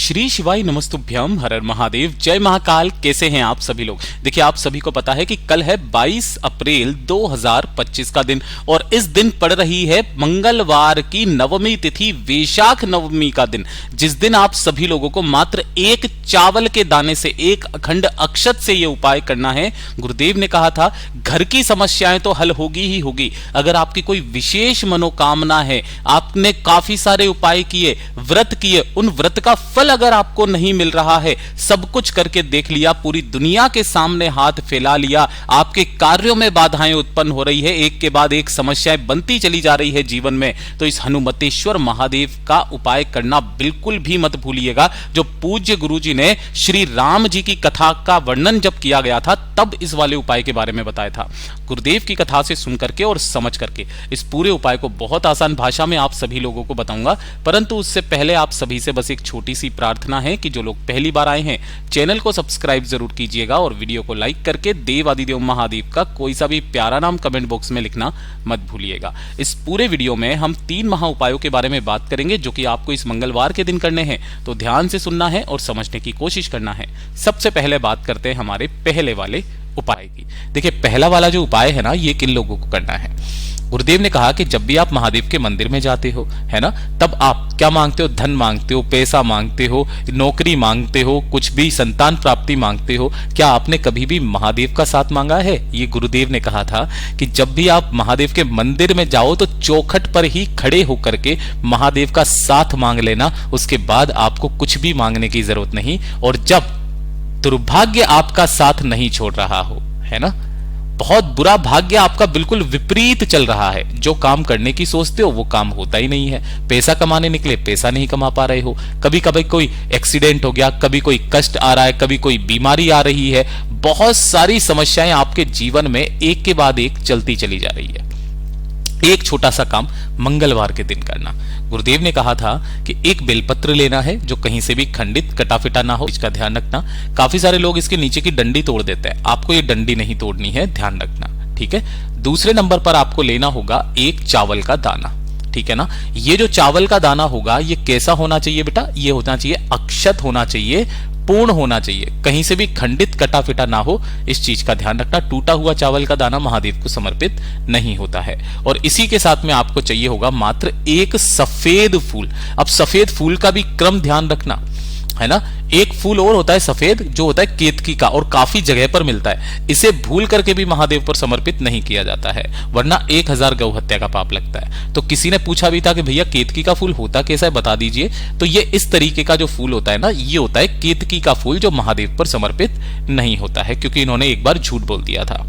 श्री शिवाय नमस्तुभ्यम, हर हर महादेव, जय महाकाल। कैसे हैं आप सभी लोग। देखिए, आप सभी को पता है कि कल है 22 अप्रैल 2025 का दिन और इस दिन पड़ रही है मंगलवार की नवमी तिथि, वैशाख नवमी का दिन, जिस दिन आप सभी लोगों को मात्र एक चावल के दाने से, एक अखंड अक्षत से यह उपाय करना है। गुरुदेव ने कहा था घर की समस्याएं तो हल होगी ही होगी। अगर आपकी कोई विशेष मनोकामना है, आपने काफी सारे उपाय किए, व्रत किए, उन व्रत का फल अगर आपको नहीं मिल रहा है, सब कुछ करके देख लिया, पूरी दुनिया के सामने हाथ फैला लिया, आपके कार्यों में बाधाएं उत्पन्न हो रही है, एक के बाद एक समस्याएं बनती चली जा रही है जीवन में, तो इस हनुमतेश्वर महादेव का उपाय करना बिल्कुल भी मत भूलिएगा। जो पूज्य गुरु जी ने श्री राम जी की कथा का वर्णन जब किया गया था, तब इस वाले उपाय के बारे में बताया था। गुरुदेव की कथा से सुन करके और समझ करके इस पूरे उपाय को बहुत आसान भाषा में आप सभी लोगों को बताऊंगा, परंतु उससे पहले आप सभी से बस एक छोटी सी प्रार्थना है कि जो लोग पहली बार आए हैं, चैनल को सब्सक्राइब जरूर कीजिएगा और वीडियो को लाइक करके देवादिदेव महादेव का कोई सा भी प्यारा नाम कमेंट बॉक्स में लिखना मत भूलिएगा। इस पूरे वीडियो में हम 3 महा उपायों के बारे में बात करेंगे, जो कि आपको इस मंगलवार के दिन करने हैं, तो ध्यान से सुनना है और समझने की कोशिश करना है। सबसे पहले बात करते हैं हमारे पहले वाले उपाय की। देखिए, पहला वाला जो उपाय है ना, ये किन लोगों को करना है। गुरुदेव ने कहा कि जब भी आप महादेव के मंदिर में जाते हो, है ना, तब आप क्या मांगते हो? धन मांगते हो, पैसा मांगते हो, नौकरी मांगते हो, कुछ भी संतान प्राप्ति मांगते हो। क्या आपने कभी भी महादेव का साथ मांगा है? ये गुरुदेव ने कहा था कि जब भी आप महादेव के मंदिर में जाओ तो चौखट पर ही खड़े होकर के महादेव का साथ मांग लेना, उसके बाद आपको कुछ भी मांगने की जरूरत नहीं। और जब दुर्भाग्य आपका साथ नहीं छोड़ रहा हो, है ना, बहुत बुरा भाग्य आपका बिल्कुल विपरीत चल रहा है, जो काम करने की सोचते हो वो काम होता ही नहीं है, पैसा कमाने निकले पैसा नहीं कमा पा रहे हो, कभी कभी कोई एक्सीडेंट हो गया, कभी कोई कष्ट आ रहा है, कभी कोई बीमारी आ रही है, बहुत सारी समस्याएं आपके जीवन में एक के बाद एक चलती चली जा रही है। एक छोटा सा काम मंगलवार के दिन करना। गुरुदेव ने कहा था कि एक बेलपत्र लेना है जो कहीं से भी खंडित कटा फिटा ना हो, इसका ध्यान रखना। काफी सारे लोग इसके नीचे की डंडी तोड़ देते हैं, आपको ये डंडी नहीं तोड़नी है, ध्यान रखना, ठीक है। दूसरे नंबर पर आपको लेना होगा एक चावल का दाना, ठीक है ना। ये जो चावल का दाना होगा, ये कैसा होना चाहिए बेटा? ये होना चाहिए अक्षत होना चाहिए, पूर्ण होना चाहिए, कहीं से भी खंडित कटा फिटा ना हो, इस चीज का ध्यान रखना। टूटा हुआ चावल का दाना महादेव को समर्पित नहीं होता है। और इसी के साथ में आपको चाहिए होगा मात्र एक सफेद फूल। अब सफेद फूल का भी क्रम ध्यान रखना, है ना। एक फूल और होता है सफेद, जो होता है केतकी का, और काफी जगह पर मिलता है। इसे भूल करके भी महादेव पर समर्पित नहीं किया जाता है, वरना 1000 गौ हत्या का पाप लगता है। तो किसी ने पूछा भी था कि भैया केतकी का फूल होता कैसा है, बता दीजिए। तो ये इस तरीके का जो फूल होता है ना, ये होता है केतकी का फूल, जो महादेव पर समर्पित नहीं होता है, क्योंकि इन्होंने एक बार झूठ बोल दिया था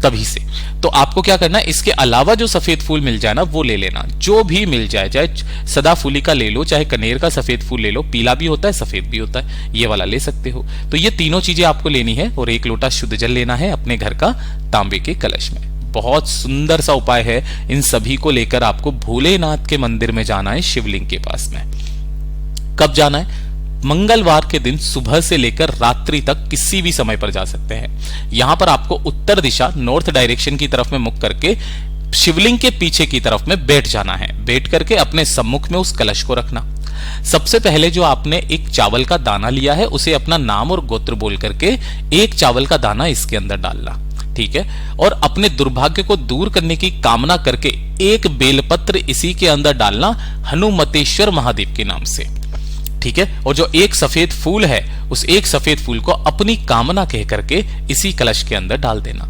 तभी से। तो आपको क्या करना है, इसके अलावा जो सफेद फूल मिल जाए ना, वो ले लेना, जो भी मिल जाए, चाहे सदाफूली का ले लो, चाहे कनेर का सफेद फूल ले लो, पीला भी होता है सफेद भी होता है, ये वाला ले सकते हो। तो ये तीनों चीजें आपको लेनी है और एक लोटा शुद्ध जल लेना है अपने घर का तांबे के कलश में। बहुत सुंदर सा उपाय है। इन सभी को लेकर आपको भोलेनाथ के मंदिर में जाना है, शिवलिंग के पास में। कब जाना है? मंगलवार के दिन सुबह से लेकर रात्रि तक किसी भी समय पर जा सकते हैं। यहां पर आपको उत्तर दिशा, नॉर्थ डायरेक्शन की तरफ में मुख करके शिवलिंग के पीछे की तरफ में बैठ जाना है। बैठ करके अपने सम्मुख में उस कलश को रखना। सबसे पहले जो आपने एक चावल का दाना लिया है, उसे अपना नाम और गोत्र बोल करके एक चावल का दाना इसके अंदर डालना, ठीक है। और अपने दुर्भाग्य को दूर करने की कामना करके एक बेलपत्र इसी के अंदर डालना, हनुमतेश्वर महादेव के नाम से, ठीक है। और जो एक सफेद फूल है, उस एक सफेद फूल को अपनी कामना कह करके इसी कलश के अंदर डाल देना।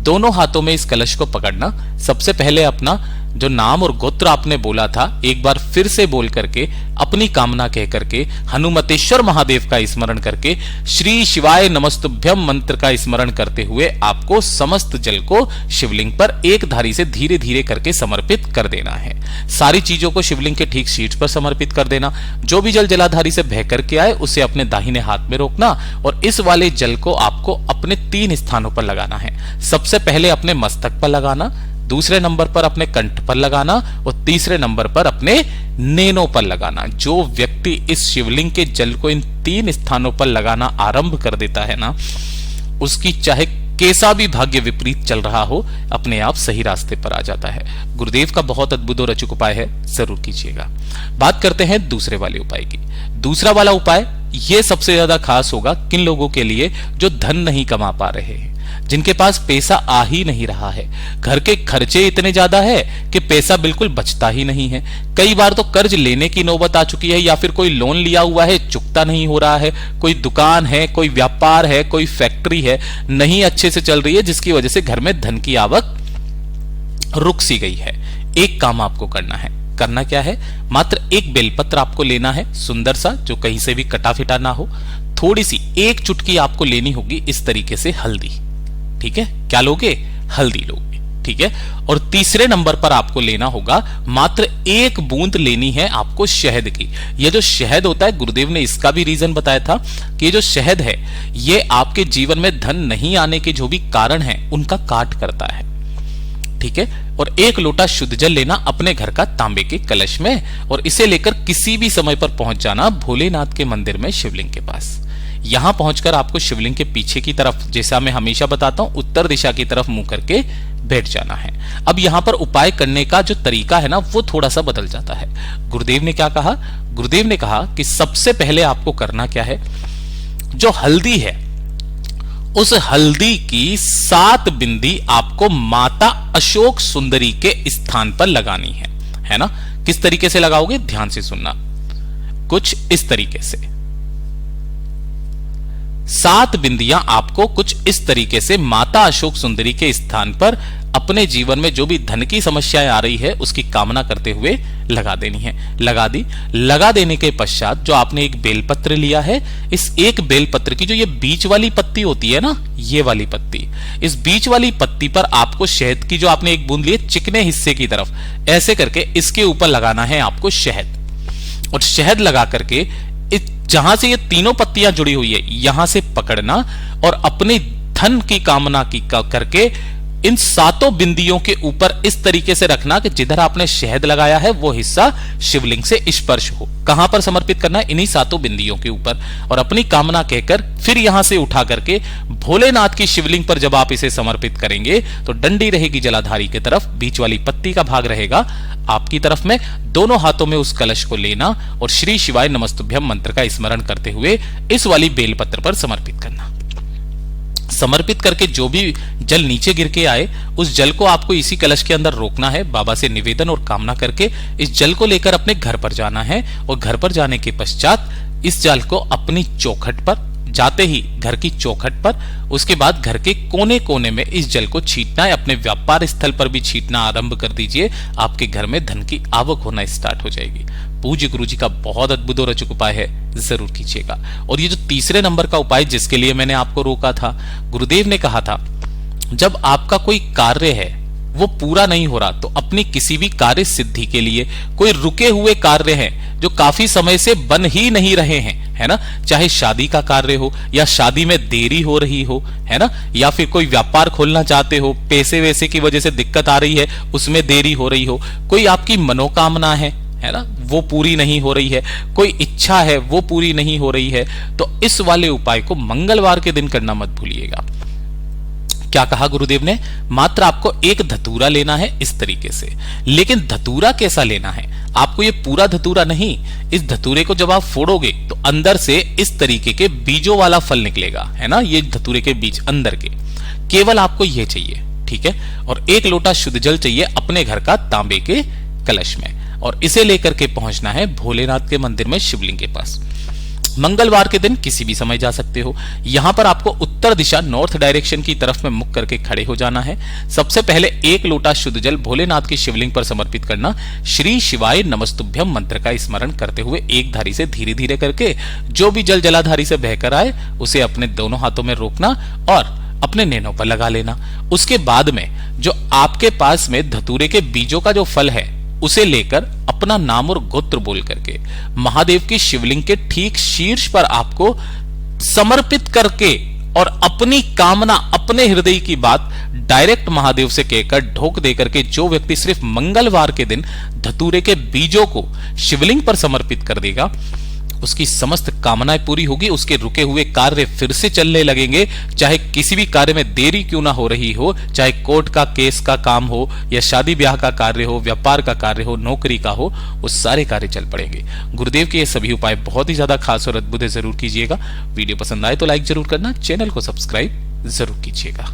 दोनों हाथों में इस कलश को पकड़ना। सबसे पहले अपना जो नाम और गोत्र आपने बोला था, एक बार फिर से बोल करके अपनी कामना कह करके हनुमतेश्वर महादेव का स्मरण करके श्री शिवाय नमस्तुभ्यम मंत्र का स्मरण करते हुए आपको समस्त जल को शिवलिंग पर एक धारी से धीरे धीरे करके समर्पित कर देना है। सारी चीजों को शिवलिंग के ठीक शीर्ष पर समर्पित कर देना। जो भी जल जलाधारी से बह करके आए, उसे अपने दाहिने हाथ में रोकना और इस वाले जल को आपको अपने 3 स्थानों पर लगाना है। सबसे पहले अपने मस्तक पर लगाना, दूसरे नंबर पर अपने कंठ पर लगाना और तीसरे नंबर पर अपने नेनों पर लगाना। जो व्यक्ति इस शिवलिंग के जल को इन 3 स्थानों पर लगाना आरंभ कर देता है ना, उसकी चाहे कैसा भी भाग्य विपरीत चल रहा हो, अपने आप सही रास्ते पर आ जाता है। गुरुदेव का बहुत अद्भुत और अचूक उपाय है, जरूर कीजिएगा। बात करते हैं दूसरे वाले उपाय की। दूसरा वाला उपाय ये सबसे ज्यादा खास होगा किन लोगों के लिए जो धन नहीं कमा पा रहे हैं, जिनके पास पैसा आ ही नहीं रहा है, घर के खर्चे इतने ज्यादा है कि पैसा बिल्कुल बचता ही नहीं है, कई बार तो कर्ज लेने की नौबत आ चुकी है, या फिर कोई लोन लिया हुआ है चुकता नहीं हो रहा है, कोई दुकान है, कोई व्यापार है, कोई फैक्ट्री है नहीं अच्छे से चल रही है, जिसकी वजह से घर में धन की आवक रुक सी गई है। एक काम आपको करना क्या है, मात्र एक बेलपत्र आपको लेना है, सुंदर सा, जो कहीं से भी कटा फिटा ना हो, थोड़ी सी एक चुटकी आपको लेनी होगी इस तरीके से हल्दी, ठीक है, क्या लोगे, हल्दी लोगे, ठीक है। और तीसरे नंबर पर आपको लेना होगा, मात्र एक बूंद लेनी है आपको शहद की। यह जो शहद होता है, गुरुदेव ने इसका भी रीजन बताया था कि ये जो शहद है ये आपके जीवन में धन नहीं आने के जो भी कारण है उनका काट करता है, ठीक है। और एक लोटा शुद्ध जल लेना अपने घर का तांबे के कलश में, और इसे लेकर किसी भी समय पर पहुंच जाना भोलेनाथ के मंदिर में शिवलिंग के पास। यहां पहुंचकर आपको शिवलिंग के पीछे की तरफ, जैसा मैं हमेशा बताता हूं, उत्तर दिशा की तरफ मुंह करके बैठ जाना है। अब यहां पर उपाय करने का जो तरीका है ना, वो थोड़ा सा बदल जाता है। गुरुदेव ने क्या कहा, गुरुदेव ने कहा कि सबसे पहले आपको करना क्या है, जो हल्दी है उस हल्दी की 7 बिंदी आपको माता अशोक सुंदरी के स्थान पर लगानी है ना। किस तरीके से लगाओगे, ध्यान से सुनना, कुछ इस तरीके से 7 बिंदियां आपको कुछ इस तरीके से माता अशोक सुंदरी के स्थान पर अपने जीवन में जो भी धन की समस्याएं आ रही है उसकी कामना करते हुए लगा देनी है। लगा देने के पश्चात जो आपने एक बेलपत्र लिया है, इस एक बेलपत्र की जो ये बीच वाली पत्ती होती है ना, ये वाली पत्ती, इस बीच वाली पत्ती पर आपको शहद की जो आपने एक बूंद ली है चिकने हिस्से की तरफ, ऐसे करके इसके ऊपर लगाना है आपको शहद। और शहद लगा करके जहां से ये तीनों पत्तियां जुड़ी हुई है यहां से पकड़ना और अपने धन की कामना की करके इन 7 बिंदियों के ऊपर इस तरीके से रखना कि जिधर आपने शहद लगाया है वो हिस्सा शिवलिंग से स्पर्श हो। कहां पर समर्पित करना है, इन्हीं 7 बिंदियों के ऊपर, और अपनी कामना कहकर फिर यहां से उठा करके भोलेनाथ की शिवलिंग पर जब आप इसे समर्पित करेंगे तो डंडी रहेगी जलाधारी की तरफ, बीच वाली पत्ती का भाग रहेगा आपकी तरफ में, दोनों हाथों में उस कलश को लेना और श्री शिवाय नमस्तुभ्यम मंत्र का स्मरण करते हुए इस वाली बेलपत्र पर समर्पित करना। समर्पित करके जो भी जल नीचे गिर के आए उस जल को आपको इसी कलश के अंदर रोकना है, बाबा से निवेदन और कामना करके इस जल को लेकर अपने घर पर जाना है, और घर पर जाने के पश्चात इस जल को अपनी चौखट पर, जाते ही घर की चौखट पर, उसके बाद घर के कोने कोने में इस जल को छींटना है, अपने व्यापार स्थल पर भी छींटना आरंभ कर दीजिए, आपके घर में धन की आवक होना स्टार्ट हो जाएगी। पूज्य गुरु जी का बहुत अद्भुत और अचूक उपाय है, जरूर कीजिएगा। और ये जो तीसरे नंबर का उपाय जिसके लिए मैंने आपको रोका था, गुरुदेव ने कहा था जब आपका कोई कार्य है वो पूरा नहीं हो रहा तो अपनी किसी भी कार्य सिद्धि के लिए, कोई रुके हुए कार्य हैं जो काफी समय से बन ही नहीं रहे हैं, है ना, चाहे शादी का कार्य हो या शादी में देरी हो रही हो, है ना, या फिर कोई व्यापार खोलना चाहते हो, पैसे वैसे की वजह से दिक्कत आ रही है, उसमें देरी हो रही हो, कोई आपकी मनोकामना है ना, वो पूरी नहीं हो रही है, कोई इच्छा है वो पूरी नहीं हो रही है, तो इस वाले उपाय को मंगलवार के दिन करना मत भूलिएगा। क्या कहा गुरुदेव ने, मात्र आपको एक धतूरा लेना है इस तरीके से, लेकिन धतूरा कैसा लेना है, आपको ये पूरा धतूरा नहीं, इस धतूरे को जब आप फोड़ोगे तो अंदर से इस तरीके के बीजों वाला फल निकलेगा, है ना, ये धतूरे के बीज अंदर के, केवल आपको ये चाहिए, ठीक है। और एक लोटा शुद्ध जल चाहिए अपने घर का तांबे के कलश में, और इसे लेकर के पहुंचना है भोलेनाथ के मंदिर में शिवलिंग के पास। मंगलवार के दिन किसी भी समय जा सकते हो। यहां पर आपको उत्तर दिशा, नॉर्थ डायरेक्शन की तरफ में मुख करके खड़े हो जाना है। सबसे पहले एक लोटा शुद्ध जल भोलेनाथ की शिवलिंग पर समर्पित करना, श्री शिवाय नमस्तुभ्यम मंत्र का स्मरण करते हुए एक धारी से धीरे धीरे करके जो भी जल जलाधारी से बहकर आए उसे अपने दोनों हाथों में रोकना और अपने नैनों पर लगा लेना। उसके बाद में जो आपके पास में धतूरे के बीजों का जो फल है उसे लेकर अपना नाम और गोत्र बोल करके महादेव की शिवलिंग के ठीक शीर्ष पर आपको समर्पित करके और अपनी कामना, अपने हृदय की बात डायरेक्ट महादेव से कहकर ढोक देकर के जो व्यक्ति सिर्फ मंगलवार के दिन धतूरे के बीजों को शिवलिंग पर समर्पित कर देगा उसकी समस्त कामनाएं पूरी होगी, उसके रुके हुए कार्य फिर से चलने लगेंगे, चाहे किसी भी कार्य में देरी क्यों ना हो रही हो, चाहे कोर्ट का केस का काम हो या शादी ब्याह का कार्य हो, व्यापार का कार्य हो, नौकरी का हो, वो सारे कार्य चल पड़ेंगे। गुरुदेव के ये सभी उपाय बहुत ही ज्यादा खास और अद्भुत है, जरूर कीजिएगा। वीडियो पसंद आए तो लाइक जरूर करना, चैनल को सब्सक्राइब जरूर कीजिएगा।